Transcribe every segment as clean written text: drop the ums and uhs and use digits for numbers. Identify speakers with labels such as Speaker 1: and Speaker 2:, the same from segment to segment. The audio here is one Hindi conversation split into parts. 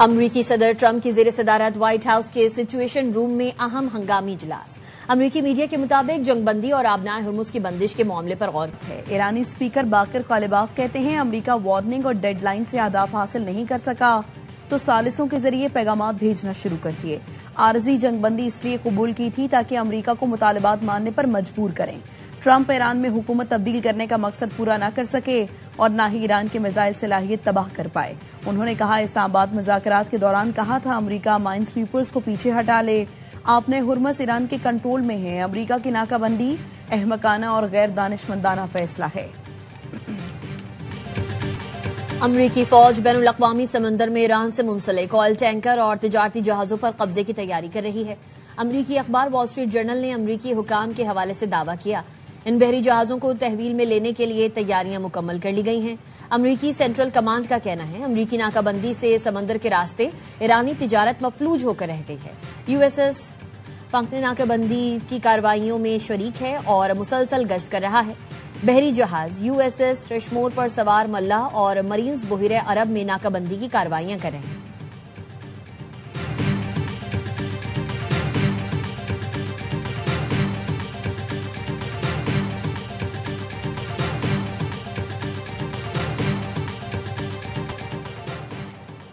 Speaker 1: अमरीकी सदर ट्रंप की जेर सदारत व्हाइट हाउस के सिचुएशन रूम में अहम हंगामी इजलास। अमरीकी मीडिया के मुताबिक जंगबंदी और आबनाए हुर्मुज की बंदिश के मामले पर गौर है।
Speaker 2: ईरानी स्पीकर बाकर कालिबाफ कहते हैं अमरीका वार्निंग और डेडलाइन से अहदाफ हासिल नहीं कर सका तो सालिसों के जरिए पैगाम भेजना शुरू कर दिए। आरजी जंगबंदी इसलिए कबूल की थी ताकि अमरीका को मुतालबात मानने पर मजबूर करें। ट्रंप ईरान में हुकूमत तब्दील करने का मकसद पूरा न कर सके और न ही ईरान के मिसाइल सलाहियत तबाह कर पाए। उन्होंने कहा इस्लामाबाद मुज़ाकरात के दौरान कहा था अमरीका माइन स्वीपर्स को पीछे हटा ले। आपने हुर्मुज़ ईरान के कंट्रोल में है। अमरीका की नाकाबंदी अहमकाना और गैर दानिशमंदाना फैसला है।
Speaker 1: अमरीकी फौज बैनुल अक़वामी समंदर में ईरान से मुंसलिक ऑयल टैंकर और तिजारती जहाजों पर कब्जे की तैयारी कर रही है। अमरीकी अखबार वॉल स्ट्रीट जर्नल ने अमरीकी हुकाम के हवाले से दावा किया इन बहरी जहाजों को तहवील में लेने के लिए तैयारियां मुकम्मल कर ली गई हैं। अमरीकी सेंट्रल कमांड का कहना है अमरीकी नाकाबंदी से समंदर के रास्ते ईरानी तिजारत मफलूज होकर रह गई है। यूएसएस पंखने नाकाबंदी की कार्रवाइयों में शरीक है और मुसलसल गश्त कर रहा है। बहरी जहाज यूएसएस रशमोर पर सवार मल्लाह और मरीन्स बहिरे अरब में नाकाबंदी की कार्रवाइयां कर रहे हैं।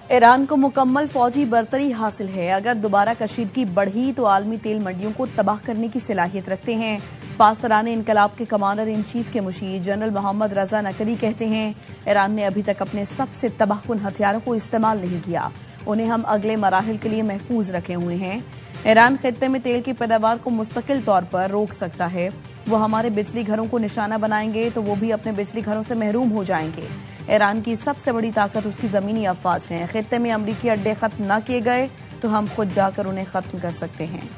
Speaker 2: ईरान को मुकम्मल फौजी बरतरी हासिल है। अगर दोबारा कशीदगी बढ़ी तो आलमी तेल मंडियों को तबाह करने की सलाहियत रखते हैं। पासरान इनकलाब के कमांडर इन चीफ के मुशीर जनरल मोहम्मद रजा नकवी कहते हैं ईरान ने अभी तक अपने सबसे तबाहकुन हथियारों को इस्तेमाल नहीं किया। उन्हें हम अगले मराहिल के लिए महफूज रखे हुए हैं। ईरान खित्ते में तेल की पैदावार को मुस्तकिल तौर पर रोक सकता है। वो हमारे बिजली घरों को निशाना बनाएंगे तो वो भी अपने बिजली घरों से महरूम हो जाएंगे। ईरान की सबसे बड़ी ताकत उसकी जमीनी अफवाज है। खित्ते में अमरीकी अड्डे खत्म न किए गए तो हम खुद जाकर उन्हें खत्म कर सकते हैं।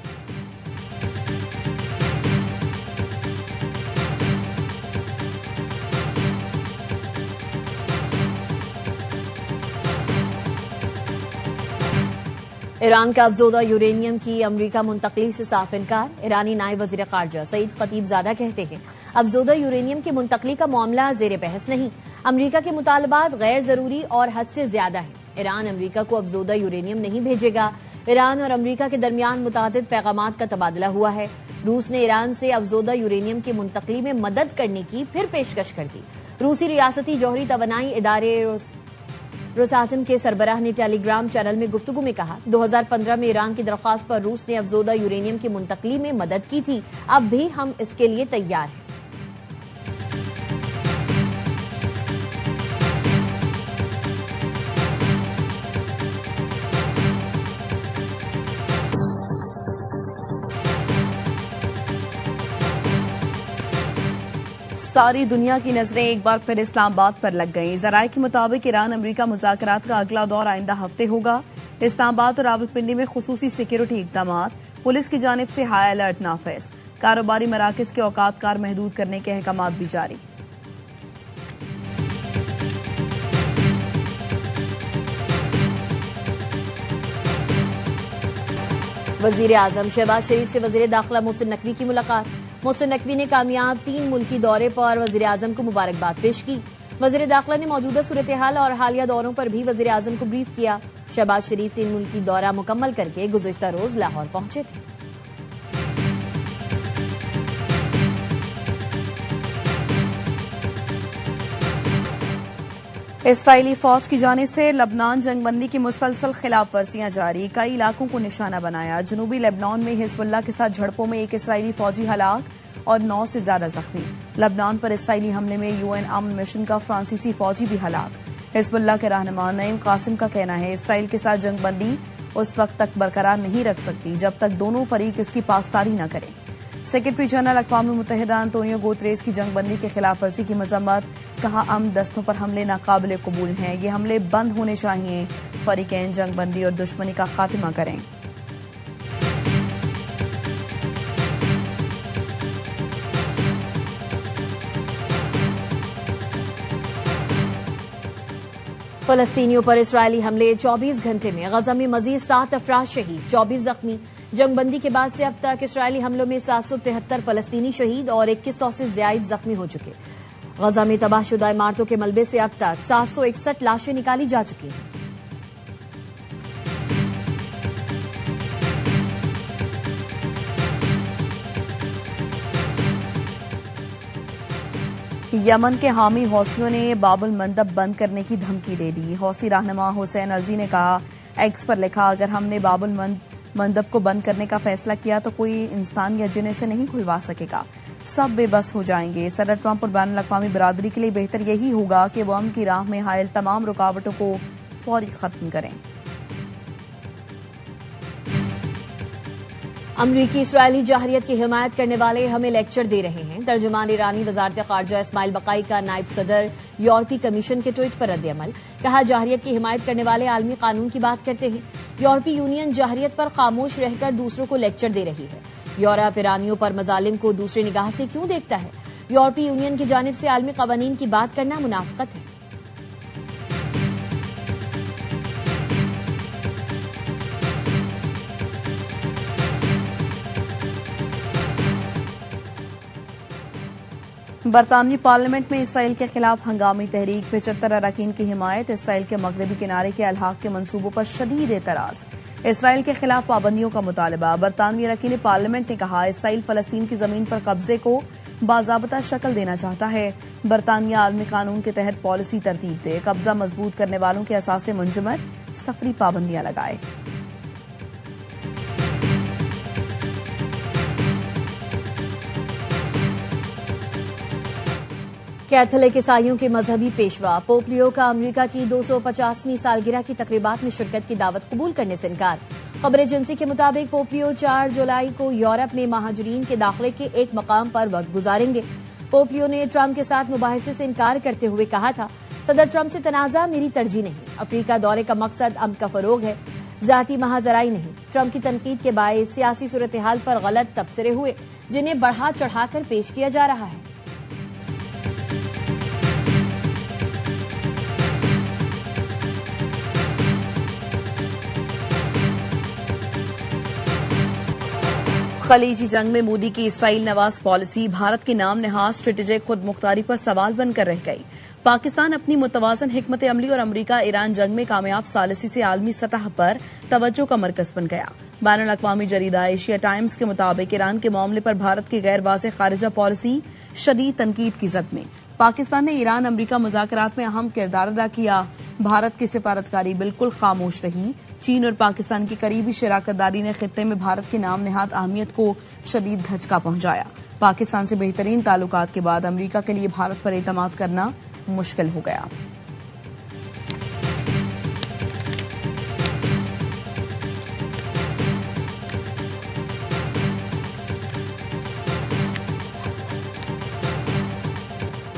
Speaker 1: ईरान का अफजोदा यूरेनियम की अमरीका मुंतकली से साफ इनकार। ईरानी नायब वजीर खारजा सईद खतीबजादा कहते हैं अफजोदा यूरेनियम की मुंतकली का मामला जेर बहस नहीं। अमरीका के मुतालबात गैर जरूरी और हद से ज्यादा है। ईरान अमरीका को अफजोदा यूरेनियम नहीं भेजेगा। ईरान और अमरीका के दरमियान मुतादिद पैगामात का तबादला हुआ है। रूस ने ईरान से अफजोदा यूरेनियम की मुंतकली में मदद करने की फिर पेशकश कर दी। रूसी रियासती जौहरी तवानाई इदारे रोसाटम के सरबराह ने टेलीग्राम चैनल में गुफ्तगू में कहा 2015 में ईरान की दरख्वास्त पर रूस ने अफजोदा यूरेनियम की मुंतकली में मदद की थी। अब भी हम इसके लिए तैयार हैं।
Speaker 2: सारी दुनिया की नजरें एक बार फिर इस्लामाबाद पर लग गईं। जराये के मुताबिक ईरान अमरीका मुज़ाकरात का अगला दौर आइंदा हफ्ते होगा। इस्लामाबाद और रावलपिंडी में खुसूसी सिक्योरिटी इक़दामात, पुलिस की जानिब से हाई अलर्ट नाफिज, कारोबारी मराकज के औकात कार महदूद करने के अहकामात भी जारी।
Speaker 1: वजीर आजम शहबाज शरीफ से वजीर दाखिला मोहसिन नकवी की मुलाकात। मोहसिन नकवी ने कामयाब 3 मुल्की दौरे पर वजीर आजम को मुबारकबाद पेश की। वजीर दाखिला ने मौजूदा सूरत हाल और हालिया दौरों पर भी वजीर आजम को ब्रीफ किया। शहबाज शरीफ 3 मुल्की दौरा मुकम्मल करके गुज़िश्ता रोज लाहौर पहुंचे थे।
Speaker 2: इसराइली फौज की जानिब से लबनान जंगबंदी की मुसलसल खिलाफ वर्जियां जारी। कई इलाकों को निशाना बनाया। जनूबी लेबनान में हिजबुल्लाह के साथ झड़पों में एक इसराइली फौजी हलाक और 9 से ज्यादा जख्मी। लबनान पर इसराइली हमले में यूएन अमन मिशन का फ्रांसीसी फौजी भी हलाक। हिजबुल्लाह के रहनुमा नईम कासिम का कहना है इसराइल के साथ जंगबंदी उस वक्त तक बरकरार नहीं रख सकती जब तक दोनों फरीक इसकी पासदारी न करें। सेक्रेटरी जनरल अक़वाम मुत्तहिदा अंतोनियो गुतेरेस की जंगबंदी के खिलाफ वर्जी की मजम्मत। कहा अमन दस्तों पर हमले नाकाबिले कबूल हैं। ये हमले बंद होने चाहिए। फरीकैन जंगबंदी और दुश्मनी का खात्मा करें।
Speaker 1: फलस्तीनियों पर इसराइली हमले 24 घंटे में गजा में मजीद 7 अफराद शहीद, 24 जख्मी। जंगबंदी के बाद से अब तक इसराइली हमलों में 773 फलस्तीनी शहीद और 2100 से ज्यादा जख्मी हो चुके। गजा में तबाहशुदा इमारतों के मलबे से अब तक 761 लाशें निकाली जा चुकी हैं।
Speaker 2: यमन के हामी हौसियों ने बाबुल मंदब बंद करने की धमकी दे दी। हौसी रहनुमा हुसैन अलजी ने कहा, एक्स पर लिखा, अगर हमने बाबुल मंदब को बंद करने का फैसला किया तो कोई इंसान या जिन इसे नहीं खुलवा सकेगा, सब बेबस हो जाएंगे। सदर ट्रंप और बैनुल अक़वामी बिरादरी के लिए बेहतर यही होगा कि वो अमन की राह में हायल तमाम रुकावटों को फौरी खत्म करें।
Speaker 1: अमरीकी इसराइली जाहरियत की हिमायत करने वाले हमें लेक्चर दे रहे हैं। तर्जुमान ईरानी वजारत खारजा इस्माइल बकाई का नायब सदर यूरोपीय कमीशन के ट्वीट पर रद्द-ए-अमल। कहा, जाहरियत की हिमायत करने वाले आलमी कानून की बात करते हैं। यूरोपीय यूनियन जाहरियत पर खामोश रहकर दूसरों को लेक्चर दे रही है। यूरोप ईरानियों पर मजालिम को दूसरी निगाह से क्यों देखता है? यूरोपीय यूनियन की जानिब से आलमी कवानीन की बात करना मुनाफिकत है।
Speaker 2: बरतानवी पार्लियामेंट में इसराइल के खिलाफ हंगामी तहरीक, 75 अरकान की हिमायत। इसराइल के मगरबी किनारे के अलहाक के मंसूबों पर शदीद एतराज। इसराइल के खिलाफ पाबंदियों का मुतालबा। बरतानवी अरकान पार्लियामेंट ने कहा, इसराइल फलस्तीन की जमीन पर कब्जे को बाज़ाब्ता शक्ल देना चाहता है। बरतानिया आलमी कानून के तहत पॉलिसी तरतीब दे, कब्जा मजबूत करने वालों के असासे मुंजमद, सफरी पाबंदियां लगाए।
Speaker 1: कैथोलिक ईसाइयों के मजहबी पेशवा पोप लियो का अमेरिका की 250वीं सालगिरह की तकरीबात में शिरकत की दावत कबूल करने से इनकार। खबर एजेंसी के मुताबिक पोप लियो 4 जुलाई को यूरोप में महाजरीन के दाखिले के एक मकाम पर वक्त गुजारेंगे। पोप लियो ने ट्रंप के साथ मुबाहिसे से इनकार करते हुए कहा था, सदर ट्रंप से तनाजा मेरी तरजीह नहीं। अफ्रीका दौरे का मकसद अमन का फरोग है, जाती महाजराई नहीं। ट्रंप की तनकीद के बायस सियासी सूरत हाल पर गलत तबसरे हुए, जिन्हें बढ़ा चढ़ाकर पेश किया जा रहा है।
Speaker 2: खलीजी जंग में मोदी की इसराइल नवाज पॉलिसी भारत के नाम नहाज स्ट्रेटेजिक खुद मुख्तारी पर सवाल बनकर रह गई। पाकिस्तान अपनी मुतवाजन हिकमत अमली और अमरीका ईरान जंग में कामयाब सालिसी से आलमी सतह पर तवज्जो का मरकज बन गया। बैनुल अक़वामी जरीदा एशिया टाइम्स के मुताबिक ईरान के मामले पर भारत की गैर वाज़ेह खारिजा पॉलिसी शदीद तनकीद की जद में। पाकिस्तान ने ईरान अमरीका मुज़ाकरात में अहम किरदार अदा किया। भारत की सिफारतकारी बिल्कुल खामोश रही। चीन और पाकिस्तान की करीबी शराकतदारी ने खित्ते में भारत की नाम नेहाद अहमियत को शदीद धचका पहुंचाया। पाकिस्तान से बेहतरीन ताल्लुकात के बाद अमरीका के लिए भारत पर एतमाद करना मुश्किल हो गया।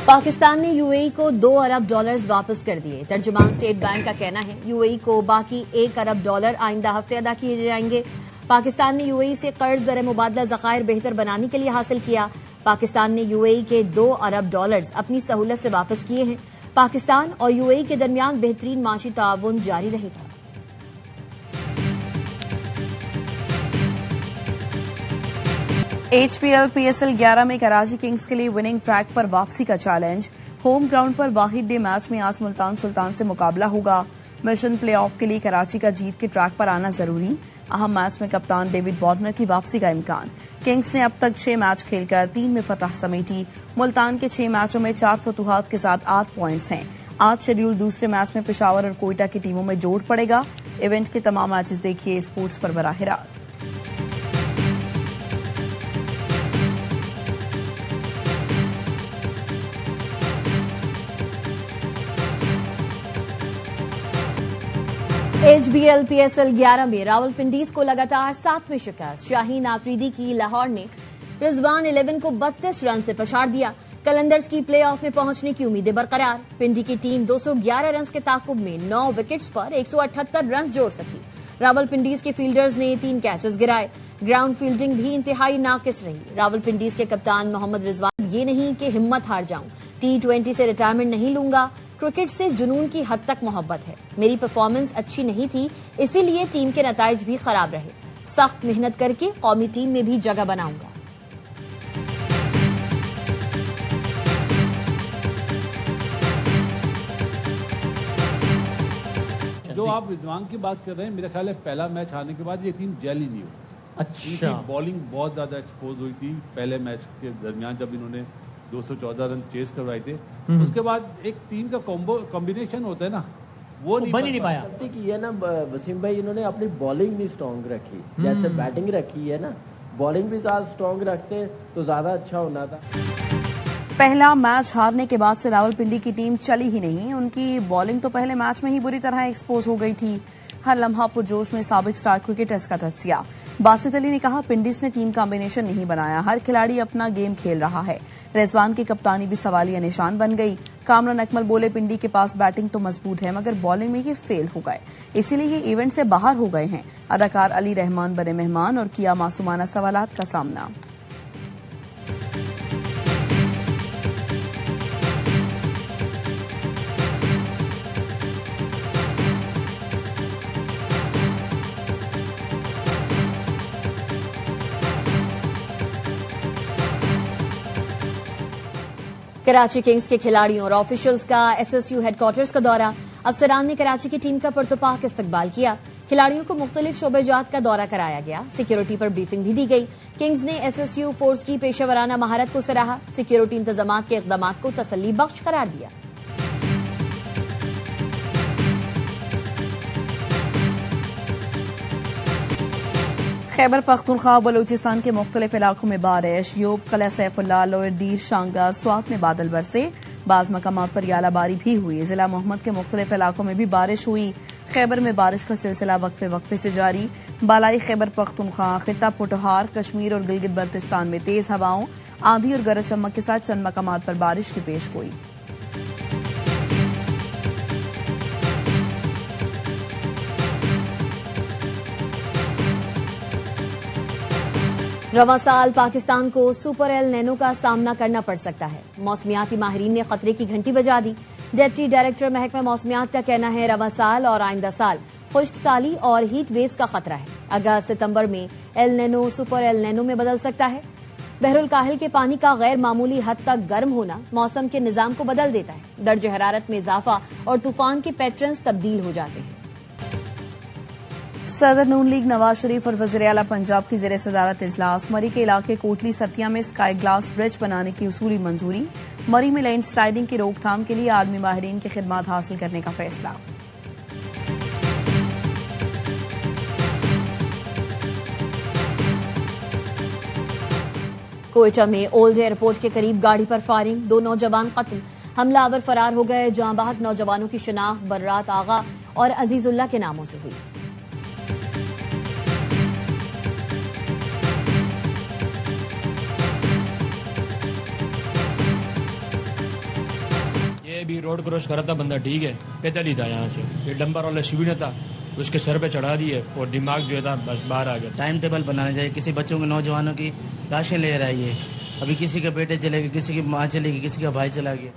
Speaker 1: पाकिस्तान ने यूएई को $2 अरब वापस कर दिए। तर्जुमान स्टेट बैंक का कहना है, यूएई को बाकी $1 अरब आइंदा हफ्ते अदा किए जाएंगे। पाकिस्तान ने यूएई से कर्ज दर मुबादला ज़खायर बेहतर बनाने के लिए हासिल किया। पाकिस्तान ने यूएई के $2 अरब अपनी सहूलत से वापस किए हैं। पाकिस्तान और यूएई के दरमियान बेहतरीन माशी ताउन जारी रहेगा।
Speaker 2: HPL PSL 11 में कराची किंग्स के लिए विनिंग ट्रैक पर वापसी का चैलेंज। होम ग्राउंड पर वाहिद डे मैच में आज मुल्तान सुल्तान से मुकाबला होगा। मिशन प्लेऑफ के लिए कराची का जीत के ट्रैक पर आना जरूरी। अहम मैच में कप्तान डेविड वार्नर की वापसी का इम्कान। किंग्स ने अब तक 6 मैच खेलकर 3 में फतह समेटी। मुल्तान के 6 मैचों में 4 फतुहात के साथ 8 पॉइंट्स हैं। आज शेड्यूल दूसरे मैच में पेशावर और कोयटा की टीमों में जोड़ पड़ेगा। इवेंट के तमाम मैचेस देखिए स्पोर्ट्स पर बराह रास्त।
Speaker 1: HBL PSL 11 में रावलपिंडीज को लगातार 7वीं शिकस्त। शाहीन आफरीदी की लाहौर ने रिजवान 11 को 32 रन से पछाड़ दिया। कलंदर्स की प्लेऑफ में पहुंचने की उम्मीदें बरकरार। पिंडी की टीम 211 रन के ताकुब में 9 विकेट्स पर 178 रन जोड़ सकी। रावलपिंडीज के फील्डर्स ने 3 कैचेस गिराए। ग्राउंड फील्डिंग भी इंतहाई नाकिस रही। रावलपिंडीज के कप्तान मोहम्मद रिजवान, ये नहीं कि हिम्मत हार जाऊं, T20 से रिटायरमेंट नहीं लूंगा, क्रिकेट से जुनून की हद तक मोहब्बत है। मेरी परफॉर्मेंस अच्छी नहीं थी, इसीलिए टीम के नताइज भी खराब रहे। सख्त मेहनत करके कौमी टीम में भी जगह बनाऊंगा।
Speaker 3: जो आप रिजवान की बात कर रहे हैं, मेरा ख्याल है पहला मैच हारने के बाद ये टीम जेल ही नहीं हुई। अच्छा, बॉलिंग बहुत ज्यादा एक्सपोज हुई थी पहले मैच के दरमियान, जब इन्होंने 214 रन चेस करवाए थे। उसके बाद एक टीम का कॉम्बिनेशन होता है ना, वो
Speaker 4: बन ही नहीं पाया।
Speaker 5: गलती की है ना वसीम भाई, इन्होंने अपनी बॉलिंग नहीं स्ट्रॉन्ग रखी, जैसे बैटिंग रखी है ना, बॉलिंग भी ज्यादा स्ट्रॉन्ग रखते तो ज्यादा अच्छा होना था।
Speaker 2: पहला मैच हारने के बाद से रावलपिंडी की टीम चली ही नहीं। उनकी बॉलिंग तो पहले मैच में ही बुरी तरह एक्सपोज हो गई थी। हर लम्हा पुरजोश में साबिक स्टार क्रिकेटर्स का तज्जिया। बासित अली ने कहा, पिंडीज ने टीम कॉम्बिनेशन नहीं बनाया, हर खिलाड़ी अपना गेम खेल रहा है। रिजवान की कप्तानी भी सवालिया निशान बन गई। कामरान अकमल बोले, पिंडी के पास बैटिंग तो मजबूत है मगर बॉलिंग में ये फेल हो गए, इसीलिए ये इवेंट से बाहर हो गए हैं। अदाकार अली रहमान बने मेहमान और किया मासूमाना सवालात का सामना।
Speaker 1: कराची किंग्स के खिलाड़ियों और ऑफिशियल्स का एसएसयू हेडक्वार्टर्स का दौरा। अफसरान ने कराची की टीम का पुरतपाक इस्तकबाल किया। खिलाड़ियों को मुख्तलिफ शोबेजात का दौरा कराया गया। सिक्योरिटी पर ब्रीफिंग भी दी गई। किंग्स ने एसएसयू फोर्स की पेशेवराना महारत को सराहा। सिक्योरिटी इंतजामात के इकदाम को तसल्ली बख्श करार दिया।
Speaker 2: खैबर पख्तूनख्वा बलूचिस्तान के मुख्तलिफ इलाकों में बारिश। यूब, कला सैफुल्लाह, लोअर दीर, शांगार, स्वात में बादल बरसे। बाज मकामात पर यालाबारी भी हुई। जिला मोहम्मद के मुख्तलिफ इलाकों में भी बारिश हुई। खैबर में बारिश का सिलसिला वक्फे वक्फे से जारी। बालाई खैबर पख्तूनख्वा, खिता पुटहार, कश्मीर और गिलगित बल्तिस्तान में तेज हवाओं, आंधी और गरज चमक के साथ चंद मकामात पर बारिश की पेश गोई।
Speaker 1: रवां साल पाकिस्तान को सुपर एल नैनो का सामना करना पड़ सकता है। मौसमियाती माहिरीन ने खतरे की घंटी बजा दी। डेप्टी डायरेक्टर महकमा मौसमियात का कहना है, रवां साल और आइंदा साल खुश्क साली और हीट वेव्स का खतरा है। अगस्त सितंबर में L nano super L nano में बदल सकता है। बहरुल काहिल के पानी का गैर मामूली हद तक गर्म होना मौसम के निजाम को बदल देता है। दर्ज हरारत में इजाफा और तूफान के पैटर्न्स तब्दील हो जाते हैं।
Speaker 2: सदर नून लीग नवाज शरीफ और वज़ीर आला पंजाब की ज़ेर सदारत इजलास। मरी के इलाके कोटली सतिया में स्काई ग्लास ब्रिज बनाने की उसूली मंजूरी। मरी में लैंड स्लाइडिंग की रोकथाम के लिए आलमी माहिरीन की खिदमात हासिल करने का फैसला।
Speaker 1: कोयटा में ओल्ड एयरपोर्ट के करीब गाड़ी पर फायरिंग, 2 नौजवान कत्ल। हमलावर फरार हो गए। जहां बहक नौजवानों की शिनाख्त बर्रात आगा और अजीजुल्लाह के नामों से हुई।
Speaker 6: ये भी रोड क्रॉस कर रहा था बंदा, ठीक है, पैदल ही था यहाँ से। ये डंपर वाला शिविर था, उसके सर पे चढ़ा दिए और दिमाग जो था बस बाहर आ गया।
Speaker 4: टाइम टेबल बनाना चाहिए। किसी बच्चों के, नौजवानों की लाशें ले रहा है ये। अभी किसी के बेटे चले गए, किसी की माँ चली गई, किसी का भाई चला गया।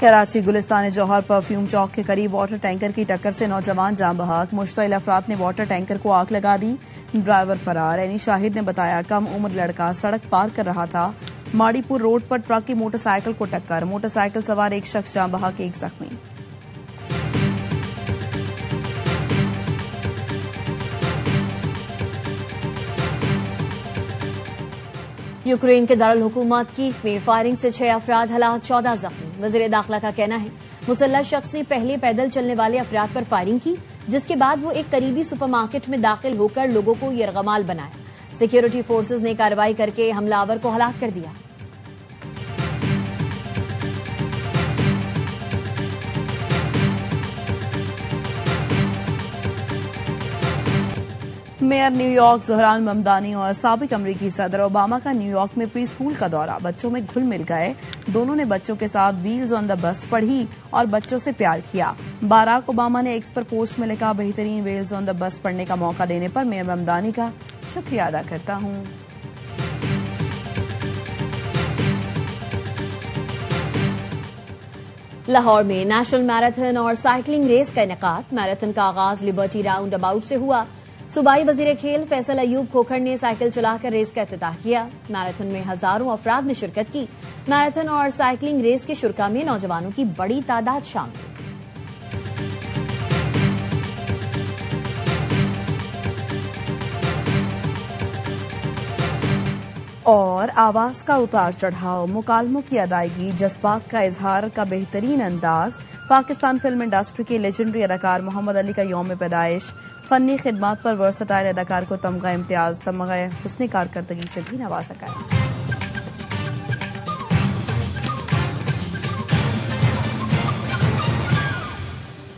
Speaker 2: कराची गुलिस्तान जौहर परफ्यूम चौक के करीब वाटर टैंकर की टक्कर से नौजवान जाँ बहक। मुश्तइल अफराद ने वाटर टैंकर को आग लगा दी। ड्राइवर फरार। एनी शाहिद ने बताया, कम उम्र लड़का सड़क पार कर रहा था। माड़ीपुर रोड पर ट्रक की मोटरसाइकिल को टक्कर। मोटरसाइकिल सवार एक शख्स जाँ बहक, एक जख्मी।
Speaker 1: यूक्रेन के दारुल हुकूमत कीव में फायरिंग से 6 अफराद हलाक, 14 जख्मी। वज़ीर दाखिला का कहना है, मुसल्लह शख्स ने पहले पैदल चलने वाले अफराद पर फायरिंग की, जिसके बाद वो एक करीबी सुपरमार्केट में दाखिल होकर लोगों को यरगमाल बनाया। सिक्योरिटी फोर्सेज ने कार्रवाई करके हमलावर को हलाक कर दिया।
Speaker 2: मेयर न्यूयॉर्क ज़हरान ममदानी और साबिक अमरीकी सदर ओबामा का न्यूयॉर्क में प्री स्कूल का दौरा। बच्चों में घुल मिल गए। दोनों ने बच्चों के साथ व्हील्स ऑन द बस पढ़ी और बच्चों से प्यार किया। बाराक ओबामा ने एक्स पर पोस्ट में लिखा, बेहतरीन व्हील्स ऑन द बस पढ़ने का मौका देने पर मेयर ममदानी का शुक्रिया अदा करता हूं।
Speaker 1: लाहौर में नेशनल मैराथन और साइकिलिंग रेस का इनेकाद। मैराथन का आगाज लिबर्टी राउंड अबाउट से हुआ। सूबाई वजीर खेल फैसल अयूब खोखर ने साइकिल चलाकर रेस का इफ्तिताह किया। मैराथन में हजारों अफराद ने शिरकत की। मैराथन और साइकिलिंग रेस के शुरा में नौजवानों की बड़ी तादाद शामिल।
Speaker 2: और आवाज का उतार चढ़ाव, मुकालमों की अदायगी, जज्बात का इजहार का बेहतरीन अंदाज। पाकिस्तान फिल्म इंडस्ट्री के लेजेंडरी अदाकार मोहम्मद अली का यौम पैदाइश। फनी खिदमात पर वर्सटाइल अदाकार को तमगा इम्तियाज, तमगा हुस्न कारकर्दगी से भी नवाजा गया।